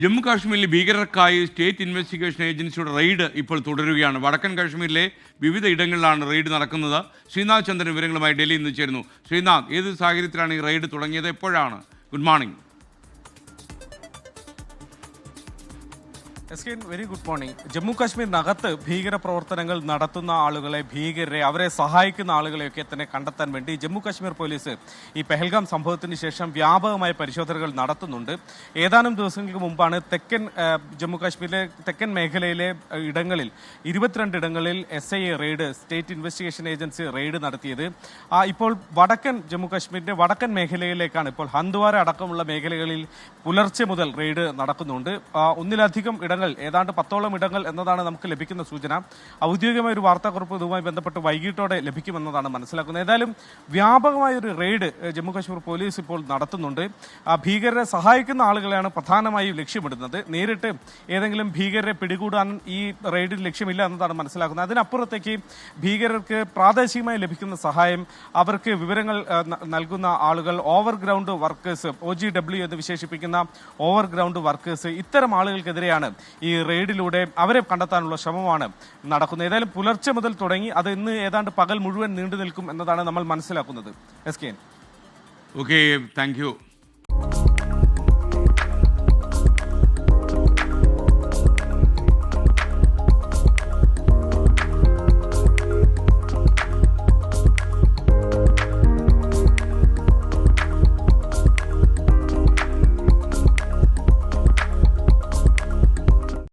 ജമ്മു കാശ്മീരിൽ ഭീകരർക്കായി state investigation ഏജൻസിയുടെ raid ഇപ്പോൾ തുടരുകയാണ്. വടക്കൻ കാശ്മീരിലെ വിവിധ ഇടങ്ങളിലാണ് റെയ്ഡ് നടക്കുന്നത്. ശ്രീനാഥ് ചന്ദ്രൻ വിവരങ്ങളുമായി ഡൽഹിയിൽ നിന്ന് ചേരുന്നു. ശ്രീനാഥ്, ഏത് സാഹചര്യത്തിലാണ് ഈ റെയ്ഡ് തുടങ്ങിയത്? എപ്പോഴാണ്? Good morning. Very good morning. Jammu കാശ്മീരിനകത്ത് ഭീകര പ്രവർത്തനങ്ങൾ നടത്തുന്ന ആളുകളെ, ഭീകരരെ, അവരെ സഹായിക്കുന്ന ആളുകളെയൊക്കെ തന്നെ കണ്ടെത്താൻ വേണ്ടി ജമ്മു കാശ്മീർ പോലീസ് ഈ പെഹൽഗാം സംഭവത്തിന് ശേഷം വ്യാപകമായ പരിശോധനകൾ നടത്തുന്നുണ്ട്. ഏതാനും ദിവസങ്ങൾക്ക് മുമ്പാണ് ജമ്മു കാശ്മീരിലെ തെക്കൻ മേഖലയിലെ ഇടങ്ങളിൽ 22 ഇടങ്ങളിൽ SIA raid, state investigation agency raid നടത്തിയത്. ഇപ്പോൾ വടക്കൻ ജമ്മു കാശ്മീരിന്റെ വടക്കൻ മേഖലയിലേക്കാണ്. ഇപ്പോൾ ഹന്ദ്വാര അടക്കമുള്ള മേഖലകളിൽ പുലർച്ചെ മുതൽ റെയ്ഡ് നടക്കുന്നുണ്ട്. ഒന്നിലധികം ഇടങ്ങൾ, ഏതാണ്ട് 10ഓളം ഇടങ്ങൾ എന്നതാണ് നമുക്ക് ലഭിക്കുന്ന സൂചന. ഔദ്യോഗികമായ ഒരു വാർത്താക്കുറിപ്പ് ഇതുമായി ബന്ധപ്പെട്ട് വൈകിട്ടോടെ ലഭിക്കുമെന്നതാണ് മനസ്സിലാക്കുന്നത്. ഏതായാലും വ്യാപകമായ ഒരു റെയ്ഡ് ജമ്മു കാശ്മീർ പോലീസ് ഇപ്പോൾ നടത്തുന്നുണ്ട്. ഭീകരരെ സഹായിക്കുന്ന ആളുകളെയാണ് പ്രധാനമായും ലക്ഷ്യമിടുന്നത്. നേരിട്ട് ഏതെങ്കിലും ഭീകരരെ പിടികൂടാൻ ഈ റെയ്ഡിൽ ലക്ഷ്യമില്ല എന്നതാണ് മനസ്സിലാക്കുന്നത്. അതിനപ്പുറത്തേക്ക് ഭീകരർക്ക് പ്രാദേശികമായി ലഭിക്കുന്ന സഹായം, അവർക്ക് വിവരങ്ങൾ നൽകുന്ന ആളുകൾ, ഓവർഗ്രൗണ്ട് വർക്കേഴ്സ്, OGW എന്ന് വിശേഷിപ്പിക്കുന്ന ഓവർഗ്രൗണ്ട് വർക്കേഴ്സ്, ഇത്തരം ആളുകൾക്കെതിരെയാണ് ഈ റെയ്ഡിലൂടെ അവരെ കണ്ടെത്താനുള്ള ശ്രമമാണ് നടക്കുന്നത്. ഏതായാലും പുലർച്ചെ മുതൽ തുടങ്ങി അത് ഇന്ന് ഏതാണ്ട് പകൽ മുഴുവൻ നീണ്ടു നിൽക്കും എന്നതാണ് നമ്മൾ മനസ്സിലാക്കുന്നത്. Okay, thank you.